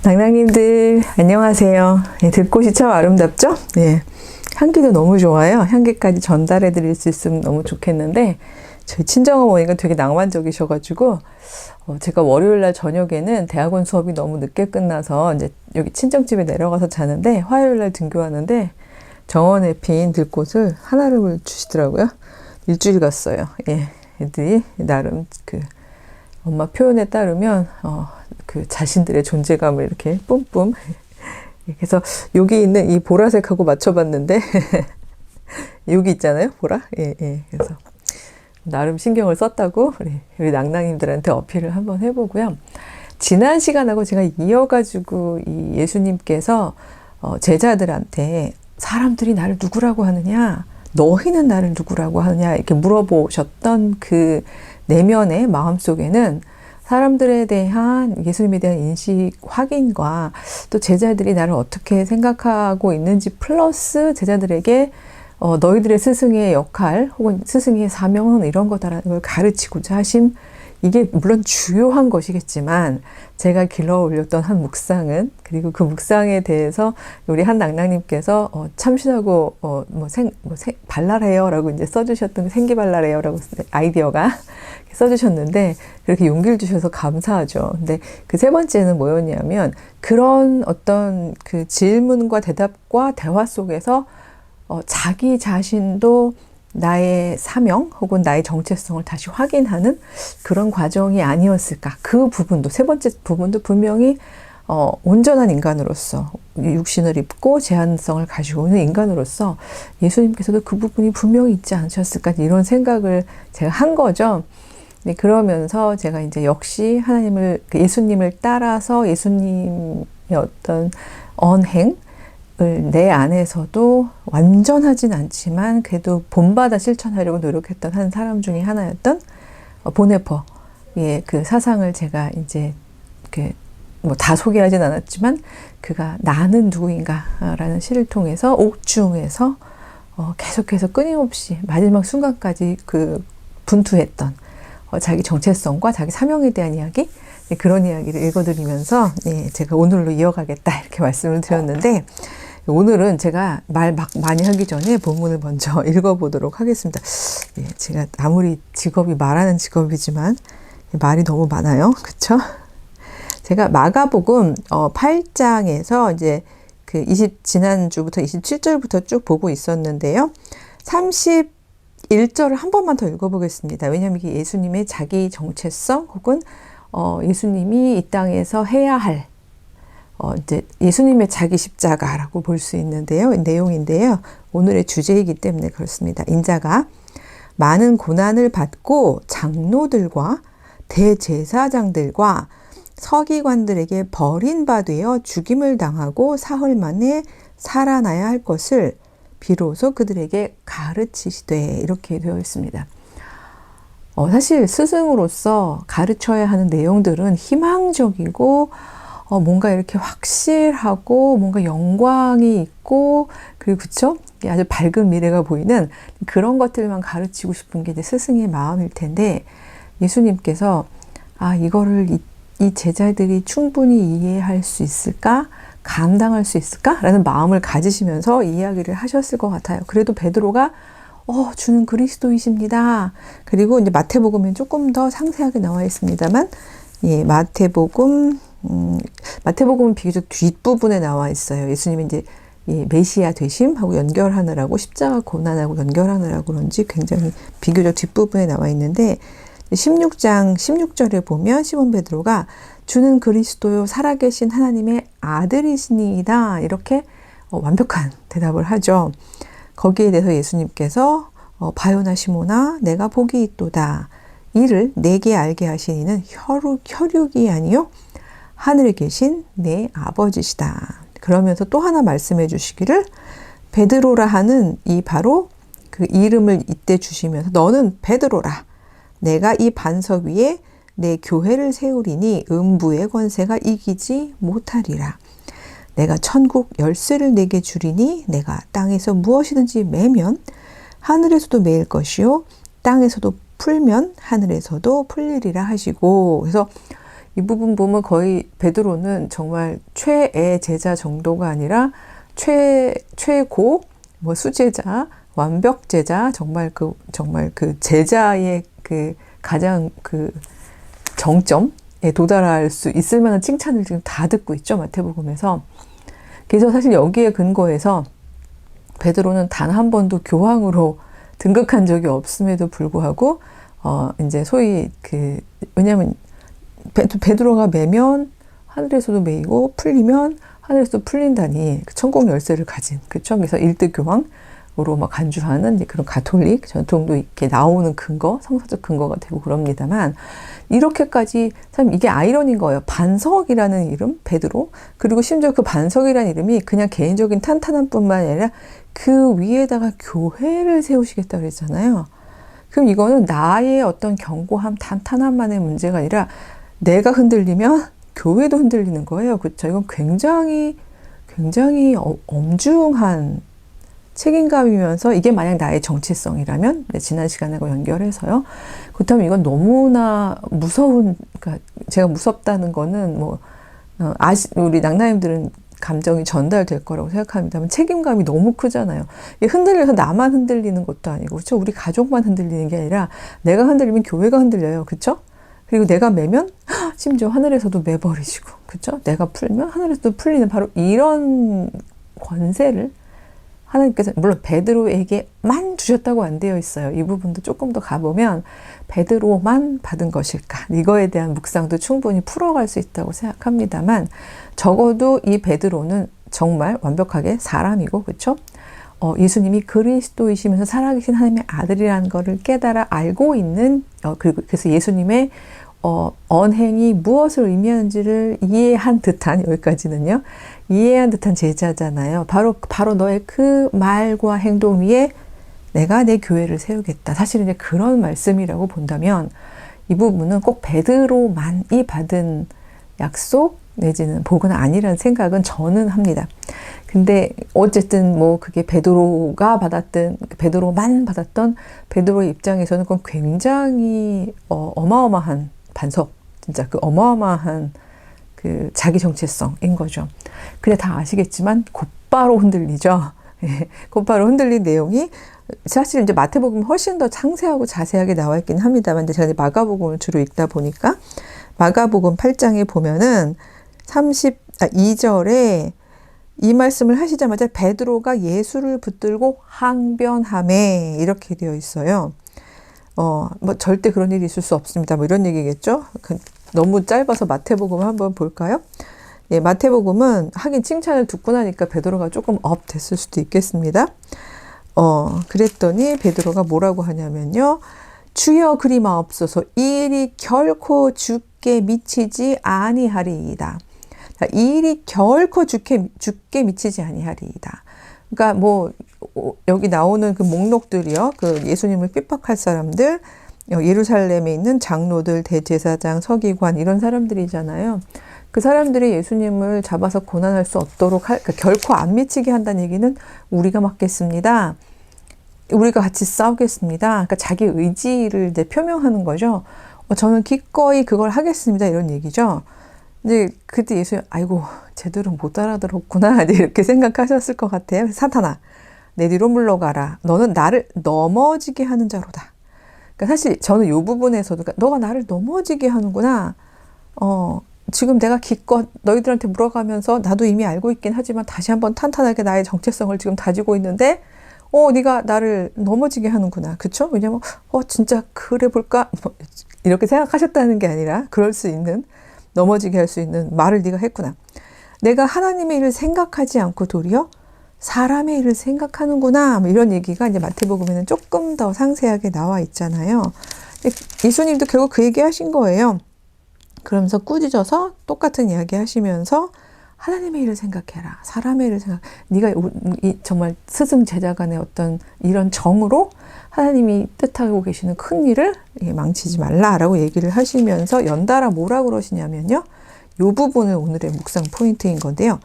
낭낭님들 안녕하세요. 들꽃이 참 아름답죠? 향기도 너무 좋아요. 향기까지 전달해 드릴 수 있으면 너무 좋겠는데 저희 친정어머니가 되게 낭만적이셔가지고 제가 월요일날 저녁에는 대학원 수업이 너무 늦게 끝나서 이제 여기 친정집에 내려가서 자는데 화요일날 등교하는데 정원에 핀 들꽃을 하나를 주시더라고요. 일주일 갔어요. 애들이 나름 엄마 표현에 따르면 그 자신들의 존재감을 이렇게 뿜뿜. 그래서 여기 있는 이 보라색하고 맞춰봤는데 여기 있잖아요, 보라. 그래서 나름 신경을 썼다고 우리 낭낭님들한테 어필을 한번 해보고요. 지난 시간하고 제가 이어가지고 이 예수님께서 제자들한테 사람들이 나를 누구라고 하느냐, 너희는 나를 누구라고 하느냐 이렇게 물어보셨던 그 내면의 마음속에는 사람들에 대한 예수님에 대한 인식 확인과 또 제자들이 나를 어떻게 생각하고 있는지 플러스 제자들에게 너희들의 스승의 역할 혹은 스승의 사명은 이런 거다라는 걸 가르치고자 하심, 이게 물론 주요한 것이겠지만 제가 길러 올렸던 한 묵상은, 그리고 그 묵상에 대해서 우리 한 낭낭님께서 참신하고 발랄해요 라고 이제 써주셨던, 생기발랄해요 라고 아이디어가 써주셨는데 그렇게 용기를 주셔서 감사하죠. 근데 그 세 번째는 뭐였냐면, 그런 어떤 그 질문과 대답과 대화 속에서 자기 자신도 나의 사명 혹은 나의 정체성을 다시 확인하는 그런 과정이 아니었을까. 그 부분도, 세 번째 부분도 분명히 온전한 인간으로서, 육신을 입고 제한성을 가지고 있는 인간으로서 예수님께서도 그 부분이 분명히 있지 않으셨을까, 이런 생각을 제가 한 거죠. 그러면서 제가 이제 역시 하나님을, 예수님을 따라서 예수님의 어떤 언행, 내 안에서도 완전하진 않지만 그래도 본받아 실천하려고 노력했던 한 사람 중에 하나였던 보네퍼의 그 사상을 제가 이제 다 소개하진 않았지만, 그가 나는 누구인가라는 시를 통해서 옥중에서 계속해서 끊임없이 마지막 순간까지 분투했던 자기 정체성과 자기 사명에 대한 이야기, 그런 이야기를 읽어드리면서 제가 오늘로 이어가겠다 이렇게 말씀을 드렸는데, 오늘은 제가 말 막 많이 하기 전에 본문을 먼저 읽어보도록 하겠습니다. 제가 아무리 직업이 말하는 직업이지만 말이 너무 많아요. 그쵸? 제가 마가복음 8장에서 이제 지난주부터 27절부터 쭉 보고 있었는데요. 31절을 한 번만 더 읽어보겠습니다. 왜냐하면 이게 예수님의 자기 정체성 혹은 예수님이 이 땅에서 해야 할 이제 예수님의 자기 십자가라고 볼 수 있는데요. 내용인데요. 오늘의 주제이기 때문에 그렇습니다. 인자가 많은 고난을 받고 장로들과 대제사장들과 서기관들에게 버림받아 죽임을 당하고 사흘 만에 살아나야 할 것을 비로소 그들에게 가르치시되, 이렇게 되어 있습니다. 사실 스승으로서 가르쳐야 하는 내용들은 희망적이고 뭔가 이렇게 확실하고 뭔가 영광이 있고, 그리고 그쵸? 아주 밝은 미래가 보이는 그런 것들만 가르치고 싶은 게 이제 스승의 마음일 텐데, 예수님께서 이거를 이 제자들이 충분히 이해할 수 있을까? 감당할 수 있을까? 라는 마음을 가지시면서 이야기를 하셨을 것 같아요. 그래도 베드로가 주는 그리스도이십니다. 그리고 이제 마태복음엔 조금 더 상세하게 나와 있습니다만, 마태복음은 비교적 뒷부분에 나와 있어요. 예수님이 이제 메시아 되심하고 연결하느라고, 십자가 고난하고 연결하느라고 그런지 굉장히 비교적 뒷부분에 나와 있는데, 16장 16절에 보면 시몬 베드로가 주는 그리스도요 살아계신 하나님의 아들이시니이다, 이렇게 완벽한 대답을 하죠. 거기에 대해서 예수님께서 바요나 시몬아 내가 복이 있도다. 이를 내게 알게 하신 이는 혈육이 아니요 하늘에 계신 내 아버지시다. 그러면서 또 하나 말씀해 주시기를, 베드로라 하는 이 바로 그 이름을 이때 주시면서 너는 베드로라. 내가 이 반석 위에 내 교회를 세우리니 음부의 권세가 이기지 못하리라. 내가 천국 열쇠를 내게 주리니 내가 땅에서 무엇이든지 매면 하늘에서도 매일 것이요 땅에서도 풀면 하늘에서도 풀리리라 하시고, 그래서 이 부분 보면 거의 베드로는 정말 최애 제자 정도가 아니라 최고 뭐 수제자, 완벽 제자, 정말 그 제자의 그 가장 그 정점에 도달할 수 있을 만한 칭찬을 지금 다 듣고 있죠, 마태복음에서. 그래서 사실 여기에 근거해서 베드로는 단 한 번도 교황으로 등극한 적이 없음에도 불구하고 이제 소위 왜냐면 베드로가 매면 하늘에서도 매이고 풀리면 하늘에서도 풀린다니 그 천국 열쇠를 가진, 그쵸? 그래서 1등 교황으로 막 간주하는 그런 가톨릭 전통도 이렇게 나오는 근거, 성사적 근거가 되고 그럽니다만, 이렇게까지 참 이게 아이러니인 거예요. 반석이라는 이름, 베드로, 그리고 심지어 그 반석이라는 이름이 그냥 개인적인 탄탄함 뿐만 아니라 그 위에다가 교회를 세우시겠다 그랬잖아요. 그럼 이거는 나의 어떤 견고함, 탄탄함만의 문제가 아니라 내가 흔들리면 교회도 흔들리는 거예요. 그렇죠? 이건 굉장히 엄중한 책임감이면서, 이게 만약 나의 정체성이라면, 지난 시간하고 연결해서요. 그렇다면 이건 너무나 무서운, 그러니까 제가 무섭다는 거는 우리 낭나님들은 감정이 전달될 거라고 생각합니다만, 책임감이 너무 크잖아요. 이게 흔들려서 나만 흔들리는 것도 아니고, 그렇죠? 우리 가족만 흔들리는 게 아니라 내가 흔들리면 교회가 흔들려요. 그렇죠? 그리고 내가 매면 심지어 하늘에서도 매버리시고, 그렇죠? 내가 풀면 하늘에서도 풀리는 바로 이런 권세를 하나님께서, 물론 베드로에게만 주셨다고 안 되어 있어요. 이 부분도 조금 더 가보면 베드로만 받은 것일까? 이거에 대한 묵상도 충분히 풀어갈 수 있다고 생각합니다만, 적어도 이 베드로는 정말 완벽하게 사람이고, 그렇죠? 예수님이 그리스도이시면서 살아계신 하나님의 아들이라는 것을 깨달아 알고 있는, 그래서 예수님의 언행이 무엇을 의미하는지를 이해한 듯한, 여기까지는요, 이해한 듯한 제자잖아요. 바로 너의 그 말과 행동 위에 내가 내 교회를 세우겠다. 사실은 이제 그런 말씀이라고 본다면, 이 부분은 꼭 베드로만이 받은 약속 내지는 복은 아니라는 생각은 저는 합니다. 근데 어쨌든 그게 베드로만 받았던 베드로의 입장에서는 그건 굉장히 어마어마한 반석, 진짜 그 어마어마한 그 자기 정체성인 거죠. 근데 다 아시겠지만 곧바로 흔들리죠. 곧바로 흔들린 내용이 사실 이제 마태복음 훨씬 더 상세하고 자세하게 나와 있긴 합니다만, 제가 이제 마가복음을 주로 읽다 보니까 마가복음 8장에 보면은 32절에 이 말씀을 하시자마자 베드로가 예수를 붙들고 항변하매, 이렇게 되어 있어요. 절대 그런 일이 있을 수 없습니다. 이런 얘기겠죠? 너무 짧아서 마태복음 한번 볼까요? 예, 마태복음은 하긴 칭찬을 듣고 나니까 베드로가 조금 업 됐을 수도 있겠습니다. 그랬더니 베드로가 뭐라고 하냐면요. 주여 그리 마옵소서, 이 일이 결코 주께 미치지 아니하리이다. 이 일이 결코 주께 미치지 아니하리이다. 그러니까 여기 나오는 그 목록들이요. 그 예수님을 핍박할 사람들, 예루살렘에 있는 장로들, 대제사장, 서기관, 이런 사람들이잖아요. 그 사람들이 예수님을 잡아서 고난할 수 없도록 그러니까 결코 안 미치게 한다는 얘기는 우리가 막겠습니다. 우리가 같이 싸우겠습니다. 그러니까 자기 의지를 이제 표명하는 거죠. 저는 기꺼이 그걸 하겠습니다. 이런 얘기죠. 이제 그때 예수님, 아이고 제대로 못 알아들었구나, 이렇게 생각하셨을 것 같아요. 사탄아, 내 뒤로 물러가라. 너는 나를 넘어지게 하는 자로다. 그러니까 사실 저는 이 부분에서도, 그러니까 너가 나를 넘어지게 하는구나. 지금 내가 기껏 너희들한테 물어가면서 나도 이미 알고 있긴 하지만 다시 한번 탄탄하게 나의 정체성을 지금 다지고 있는데, 네가 나를 넘어지게 하는구나. 그쵸? 왜냐면 진짜 그래 볼까? 이렇게 생각하셨다는 게 아니라, 그럴 수 있는, 넘어지게 할 수 있는 말을 네가 했구나. 내가 하나님의 일을 생각하지 않고 도리어 사람의 일을 생각하는구나. 이런 얘기가 이제 마태복음에는 조금 더 상세하게 나와 있잖아요. 예수님도 결국 그 얘기 하신 거예요. 그러면서 꾸짖어서 똑같은 이야기 하시면서 하나님의 일을 생각해라. 사람의 일을 네가 정말 스승 제자 간의 어떤 이런 정으로 하나님이 뜻하고 계시는 큰 일을 망치지 말라라고 얘기를 하시면서 연달아 뭐라고 그러시냐면요. 이 부분은 오늘의 묵상 포인트인 건데요.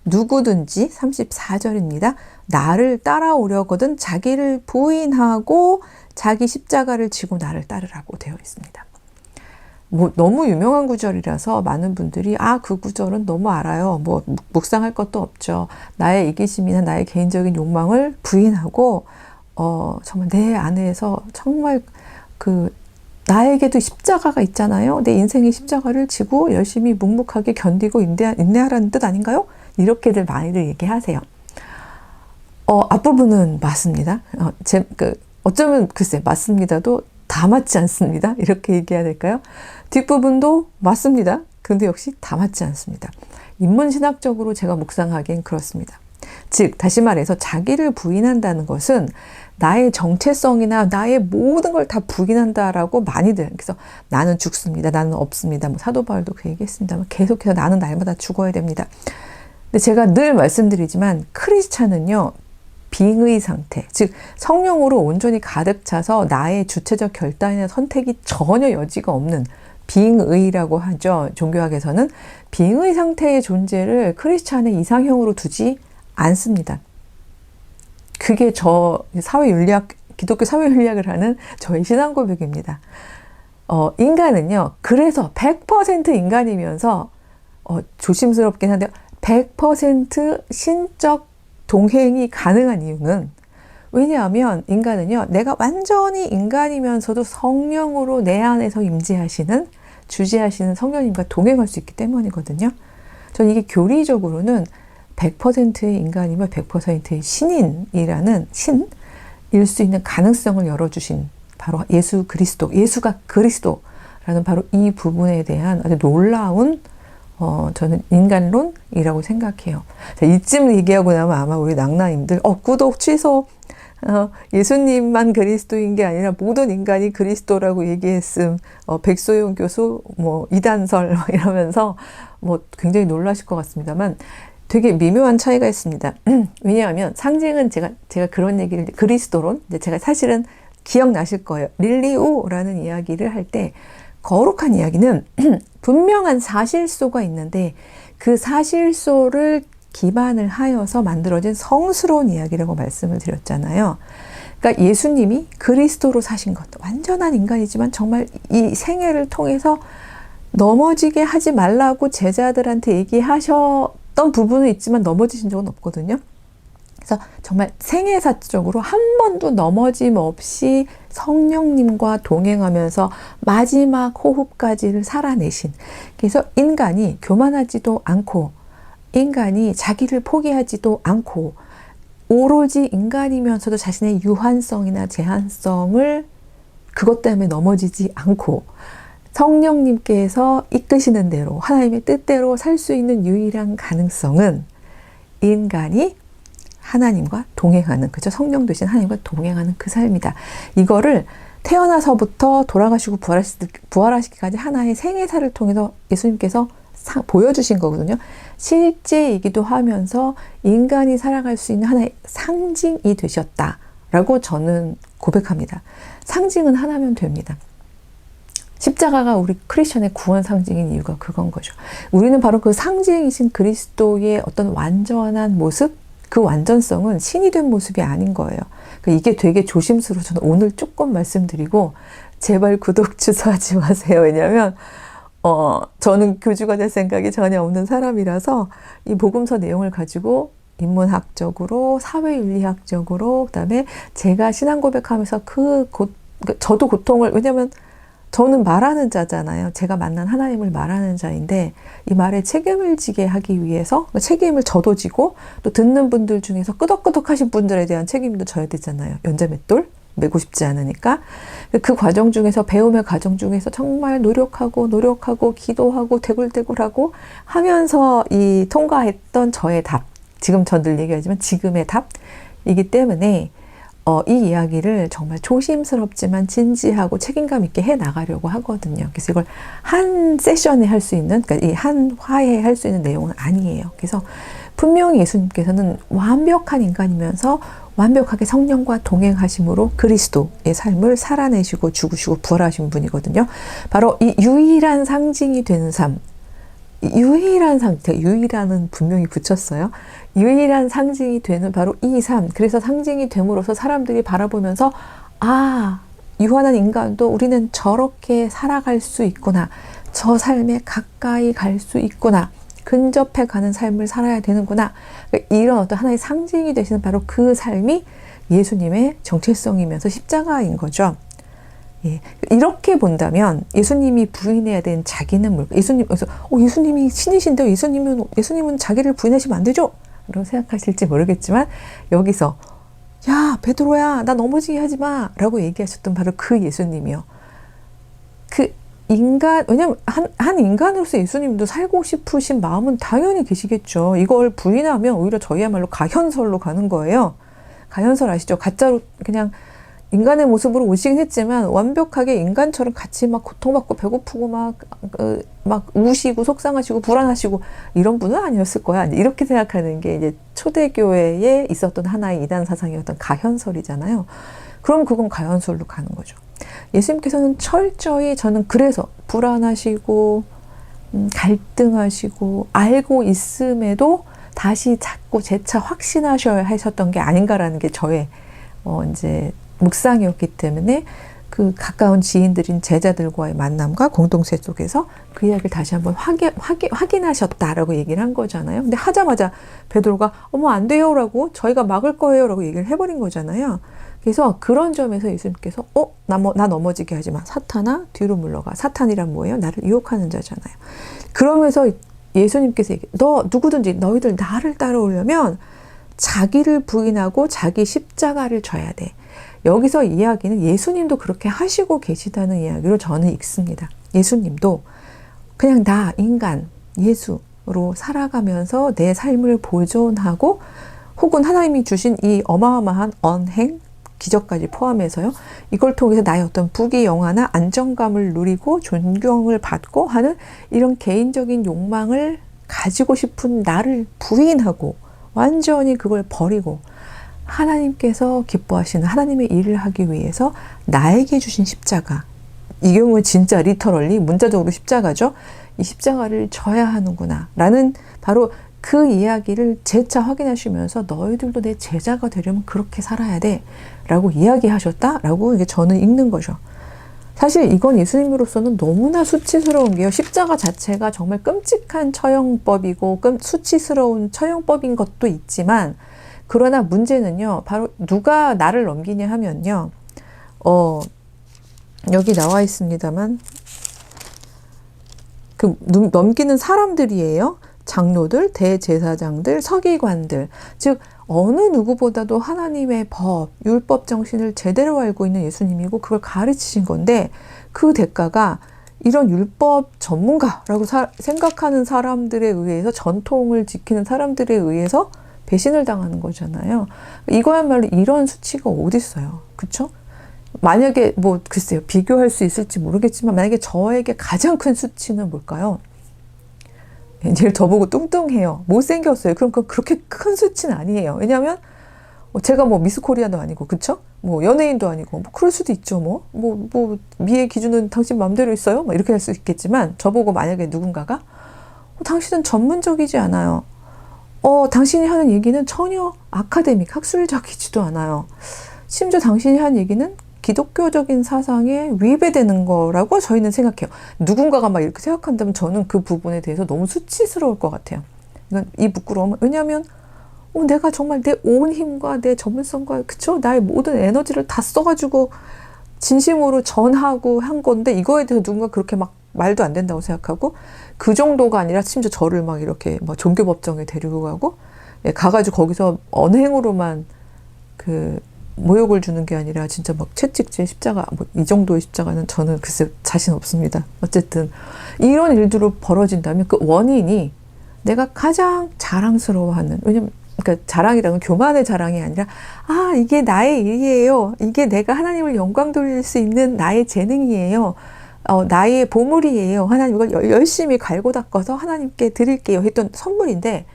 누구든지 34절입니다. 나를 따라오려거든 자기를 부인하고 자기 십자가를 지고 나를 따르라고 되어 있습니다. 뭐 너무 유명한 구절이라서 많은 분들이 그 구절은 너무 알아요. 뭐 묵상할 것도 없죠. 나의 이기심이나 나의 개인적인 욕망을 부인하고 정말 내 안에서 정말 나에게도 십자가가 있잖아요. 내 인생의 십자가를 지고 열심히 묵묵하게 견디고 인내하라는 뜻 아닌가요? 이렇게들 많이들 얘기하세요. 앞부분은 맞습니다. 어쩌면 글쎄 맞습니다도 다 맞지 않습니다. 이렇게 얘기해야 될까요? 뒷부분도 맞습니다. 근데 역시 다 맞지 않습니다. 인문신학적으로 제가 묵상하기엔 그렇습니다. 즉 다시 말해서 자기를 부인한다는 것은 나의 정체성이나 나의 모든 걸 다 부인한다라고 많이들, 그래서 나는 죽습니다. 나는 없습니다. 뭐 사도 바울도 그 얘기했습니다. 계속해서 나는 날마다 죽어야 됩니다. 근데 제가 늘 말씀드리지만 크리스찬은요, 빙의 상태, 즉 성령으로 온전히 가득 차서 나의 주체적 결단이나 선택이 전혀 여지가 없는 빙의라고 하죠. 종교학에서는 빙의 상태의 존재를 크리스찬의 이상형으로 두지 않습니다. 그게 기독교 사회윤리학을 하는 저의 신앙 고백입니다. 인간은요, 그래서 100% 인간이면서 조심스럽긴 한데 100% 신적 동행이 가능한 이유는, 왜냐하면 인간은요, 내가 완전히 인간이면서도 성령으로 내 안에서 주재하시는 성령님과 동행할 수 있기 때문이거든요. 저는 이게 교리적으로는 100%의 인간이며 100%의 신인이라는 신일 수 있는 가능성을 열어주신 바로 예수 그리스도, 예수가 그리스도라는 바로 이 부분에 대한 아주 놀라운 저는 인간론이라고 생각해요. 자, 이쯤 얘기하고 나면 아마 우리 낭나님들 구독 취소, 예수님만 그리스도인 게 아니라 모든 인간이 그리스도라고 얘기했음, 백소용 교수 이단설 이러면서 굉장히 놀라실 것 같습니다만 되게 미묘한 차이가 있습니다. 왜냐하면 상징은 제가 그런 얘기를, 그리스도론, 제가 사실은 기억나실 거예요. 릴리오라는 이야기를 할 때 거룩한 이야기는 분명한 사실소가 있는데 그 사실소를 기반을 하여서 만들어진 성스러운 이야기라고 말씀을 드렸잖아요. 그러니까 예수님이 그리스도로 사신 것, 완전한 인간이지만 정말 이 생애를 통해서 넘어지게 하지 말라고 제자들한테 얘기하셨던 부분은 있지만 넘어지신 적은 없거든요. 그래서 정말 생애사적으로 한 번도 넘어짐 없이 성령님과 동행하면서 마지막 호흡까지를 살아내신, 그래서 인간이 교만하지도 않고 인간이 자기를 포기하지도 않고 오로지 인간이면서도 자신의 유한성이나 제한성을 그것 때문에 넘어지지 않고 성령님께서 이끄시는 대로 하나님의 뜻대로 살 수 있는 유일한 가능성은 인간이 하나님과 동행하는, 그죠? 성령 되신 하나님과 동행하는 그 삶이다. 이거를 태어나서부터 돌아가시고 부활하시기까지 하나의 생애사를 통해서 예수님께서 보여주신 거거든요. 실제이기도 하면서 인간이 살아갈 수 있는 하나의 상징이 되셨다라고 저는 고백합니다. 상징은 하나면 됩니다. 십자가가 우리 크리스천의 구원 상징인 이유가 그건 거죠. 우리는 바로 그 상징이신 그리스도의 어떤 완전한 모습, 그 완전성은 신이 된 모습이 아닌 거예요. 그러니까 이게 되게 조심스러워. 저는 오늘 조금 말씀드리고 제발 구독 취소하지 마세요. 왜냐하면 저는 교주가 될 생각이 전혀 없는 사람이라서 이 복음서 내용을 가지고 인문학적으로, 사회윤리학적으로, 그다음에 제가 신앙 고백하면서 저도 고통을, 왜냐하면 저는 말하는 자잖아요. 제가 만난 하나님을 말하는 자인데 이 말에 책임을 지게 하기 위해서 책임을 저도 지고 또 듣는 분들 중에서 끄덕끄덕하신 분들에 대한 책임도 져야 되잖아요. 연자맷돌 메고 싶지 않으니까. 그 과정 중에서, 배움의 과정 중에서 정말 노력하고 기도하고 대굴대굴하고 하면서 이 통과했던 저의 답, 지금 전 늘 얘기하지만 지금의 답이기 때문에 이 이야기를 정말 조심스럽지만 진지하고 책임감 있게 해 나가려고 하거든요. 그래서 이걸 한 세션에 할 수 있는, 그러니까 이 한 화에 할 수 있는 내용은 아니에요. 그래서 분명히 예수님께서는 완벽한 인간이면서 완벽하게 성령과 동행하심으로 그리스도의 삶을 살아내시고 죽으시고 부활하신 분이거든요. 바로 이 유일한 상징이 되는 삶, 유일한 상태, 유일한은 분명히 붙였어요. 유일한 상징이 되는 바로 이 삶. 그래서 상징이 됨으로써 사람들이 바라보면서 유한한 인간도 우리는 저렇게 살아갈 수 있구나. 저 삶에 가까이 갈 수 있구나. 근접해 가는 삶을 살아야 되는구나. 이런 어떤 하나의 상징이 되시는 바로 그 삶이 예수님의 정체성이면서 십자가인 거죠. 예. 이렇게 본다면 예수님이 부인해야 되는 자기는 뭘까? 예수님이 신이신데 예수님은 자기를 부인하시면 안 되죠? 라고 생각하실지 모르겠지만 여기서 야 베드로야 나 넘어지게 하지 마 라고 얘기하셨던 바로 그 예수님이요. 왜냐면 한 인간으로서 예수님도 살고 싶으신 마음은 당연히 계시겠죠. 이걸 부인하면 오히려 저희야말로 가현설로 가는 거예요. 가현설 아시죠? 가짜로 그냥 인간의 모습으로 오시긴 했지만 완벽하게 인간처럼 같이 막 고통받고 배고프고 막 우시고 속상하시고 불안하시고 이런 분은 아니었을 거야. 이렇게 생각하는 게 이제 초대교회에 있었던 하나의 이단 사상이었던 가현설이잖아요. 그럼 그건 가현설로 가는 거죠. 예수님께서는 철저히 저는 그래서 불안하시고 갈등하시고 알고 있음에도 다시 자꾸 재차 확신하셔야 하셨던 게 아닌가라는 게 저의 이제 묵상이었기 때문에 그 가까운 지인들인 제자들과의 만남과 공동체 속에서 그 이야기를 다시 한번 확인하셨다라고 얘기를 한 거잖아요. 근데 하자마자 베드로가 어머 안 돼요라고 저희가 막을 거예요라고 얘기를 해버린 거잖아요. 그래서 그런 점에서 예수님께서 나 넘어지게 하지 마. 사탄아 뒤로 물러가. 사탄이란 뭐예요? 나를 유혹하는 자잖아요. 그러면서 예수님께서 너 누구든지 너희들 나를 따라오려면 자기를 부인하고 자기 십자가를 져야 돼. 여기서 이야기는 예수님도 그렇게 하시고 계시다는 이야기로 저는 읽습니다. 예수님도 그냥 나 인간 예수로 살아가면서 내 삶을 보존하고 혹은 하나님이 주신 이 어마어마한 언행 기적까지 포함해서요. 이걸 통해서 나의 어떤 부귀영화나 안정감을 누리고 존경을 받고 하는 이런 개인적인 욕망을 가지고 싶은 나를 부인하고 완전히 그걸 버리고 하나님께서 기뻐하시는 하나님의 일을 하기 위해서 나에게 주신 십자가, 이 경우는 진짜 리터럴리 문자적으로 십자가죠. 이 십자가를 져야 하는구나 라는 바로 그 이야기를 재차 확인하시면서 너희들도 내 제자가 되려면 그렇게 살아야 돼 라고 이야기하셨다라고 이게 저는 읽는 거죠. 사실 이건 예수님으로서는 너무나 수치스러운 게요. 십자가 자체가 정말 끔찍한 처형법이고 수치스러운 처형법인 것도 있지만 그러나 문제는요. 바로 누가 나를 넘기냐 하면요. 여기 나와 있습니다만 그 넘기는 사람들이에요. 장로들, 대제사장들, 서기관들, 즉 어느 누구보다도 하나님의 법, 율법 정신을 제대로 알고 있는 예수님이고 그걸 가르치신 건데 그 대가가 이런 율법 전문가라고 생각하는 사람들에 의해서 전통을 지키는 사람들에 의해서 배신을 당하는 거잖아요. 이거야말로 이런 수치가 어디 있어요. 그렇죠? 만약에 글쎄요. 비교할 수 있을지 모르겠지만 만약에 저에게 가장 큰 수치는 뭘까요? 얘를 저보고 뚱뚱해요. 못생겼어요. 그럼 그렇게 큰 수치는 아니에요. 왜냐하면 제가 미스 코리아도 아니고 그쵸? 연예인도 아니고 그럴 수도 있죠. 미의 기준은 당신 마음대로 있어요? 이렇게 할 수 있겠지만 저보고 만약에 누군가가 당신은 전문적이지 않아요. 당신이 하는 얘기는 전혀 아카데믹, 학술적이지도 않아요. 심지어 당신이 하는 얘기는 기독교적인 사상에 위배되는 거라고 저희는 생각해요. 누군가가 막 이렇게 생각한다면 저는 그 부분에 대해서 너무 수치스러울 것 같아요. 이 부끄러움은 왜냐하면 내가 정말 내 온 힘과 내 전문성과 그쵸? 나의 모든 에너지를 다 써가지고 진심으로 전하고 한 건데 이거에 대해서 누군가 그렇게 막 말도 안 된다고 생각하고 그 정도가 아니라 심지어 저를 막 이렇게 종교법정에 데리고 가고 가가지고 거기서 언행으로만 모욕을 주는 게 아니라 진짜 채찍질 십자가 이 정도의 십자가는 저는 글쎄 자신 없습니다. 어쨌든 이런 일들로 벌어진다면 그 원인이 내가 가장 자랑스러워하는 왜냐면 그러니까 자랑이라는 교만의 자랑이 아니라 이게 나의 일이에요. 이게 내가 하나님을 영광 돌릴 수 있는 나의 재능이에요. 나의 보물이에요. 하나님 이걸 열심히 갈고 닦아서 하나님께 드릴게요 했던 선물인데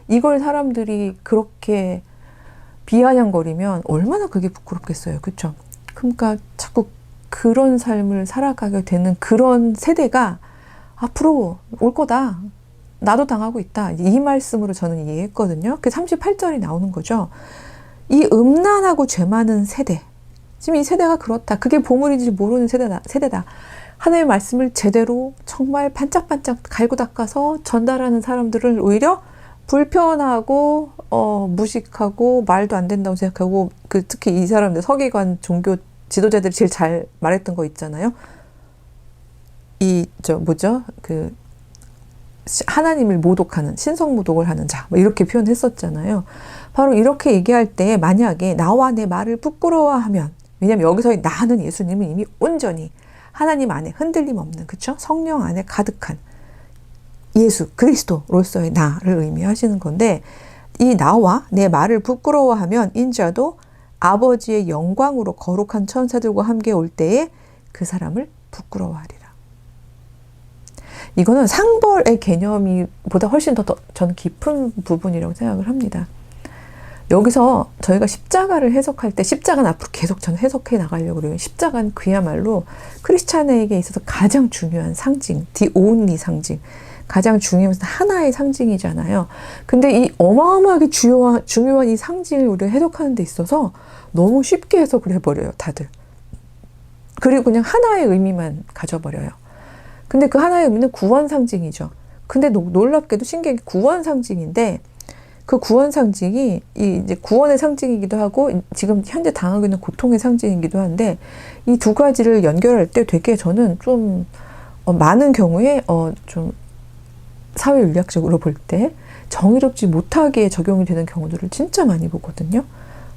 이걸 사람들이 그렇게 비아냥거리면 얼마나 그게 부끄럽겠어요. 그렇죠? 그러니까 자꾸 그런 삶을 살아가게 되는 그런 세대가 앞으로 올 거다. 나도 당하고 있다. 이 말씀으로 저는 이해했거든요. 그 38절이 나오는 거죠. 이 음란하고 죄 많은 세대, 지금 이 세대가 그렇다. 그게 보물인지 모르는 세대다. 하나님의 말씀을 제대로 정말 반짝반짝 갈고 닦아서 전달하는 사람들을 오히려 불편하고 무식하고 말도 안 된다고 생각하고, 특히 이 사람들 서기관 종교 지도자들이 제일 잘 말했던 거 있잖아요. 하나님을 모독하는, 신성모독을 하는 자, 뭐 이렇게 표현했었잖아요. 바로 이렇게 얘기할 때 만약에 나와 내 말을 부끄러워하면, 왜냐면 여기서의 나는 예수님은 이미 온전히 하나님 안에 흔들림 없는, 그쵸? 성령 안에 가득한 예수 그리스도로서의 나를 의미하시는 건데, 이 나와 내 말을 부끄러워하면 인자도 아버지의 영광으로 거룩한 천사들과 함께 올 때에 그 사람을 부끄러워하리라. 이거는 상벌의 개념이 보다 훨씬 더 저는 깊은 부분이라고 생각을 합니다. 여기서 저희가 십자가를 해석할 때, 십자가는 앞으로 계속 저는 해석해 나가려고 그래요. 십자가는 그야말로 크리스찬에게 있어서 가장 중요한 상징, the only 상징, 가장 중요한 하나의 상징이잖아요. 근데 이 어마어마하게 중요한 이 상징을 우리가 해석하는 데 있어서 너무 쉽게 해석을 해버려요, 다들. 그리고 그냥 하나의 의미만 가져버려요. 근데 그 하나의 의미는 구원 상징이죠. 근데 놀랍게도 신기하게 구원 상징인데, 그 구원 상징이 이제 구원의 상징이기도 하고 지금 현재 당하고 있는 고통의 상징이기도 한데, 이 두 가지를 연결할 때 되게 저는 좀 많은 경우에 좀 사회윤리학적으로 볼 때 정의롭지 못하게 적용이 되는 경우들을 진짜 많이 보거든요.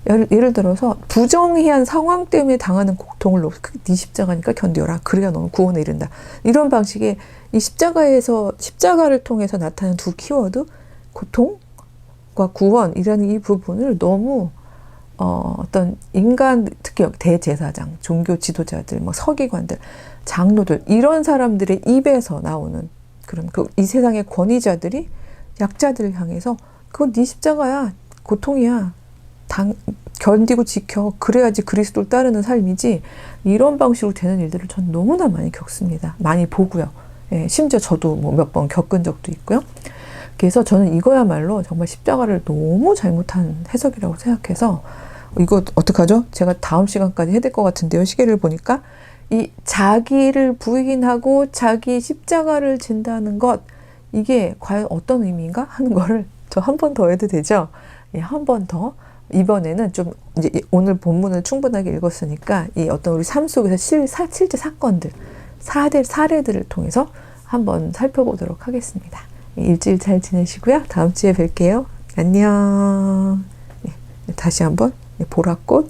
예를 들어서 부정의한 상황 때문에 당하는 고통을 네 십자가니까 견뎌라. 그래야 너는 구원에 이른다. 이런 방식의 이 십자가를 통해서 나타나는 두 키워드, 고통과 구원이라는 이 부분을 너무 어떤 인간, 특히 대제사장, 종교 지도자들, 뭐 서기관들, 장로들, 이런 사람들의 입에서 나오는 그런 이 세상의 권위자들이 약자들을 향해서 그건 네 십자가야, 고통이야, 견디고 지켜, 그래야지 그리스도를 따르는 삶이지, 이런 방식으로 되는 일들을 전 너무나 많이 겪습니다. 많이 보고요. 예, 심지어 저도 뭐 몇 번 겪은 적도 있고요. 그래서 저는 이거야말로 정말 십자가를 너무 잘못한 해석이라고 생각해서, 이거 어떡하죠? 제가 다음 시간까지 해야 될 것 같은데요. 시계를 보니까 이 자기를 부인하고 자기 십자가를 진다는 것, 이게 과연 어떤 의미인가 하는 거를 저 한 번 더 해도 되죠? 예, 한 번 더. 이번에는 좀 이제 오늘 본문을 충분하게 읽었으니까 이 어떤 우리 삶 속에서 실제 사건들, 사례들을 통해서 한번 살펴보도록 하겠습니다. 일주일 잘 지내시고요. 다음 주에 뵐게요. 안녕. 다시 한번 보라꽃.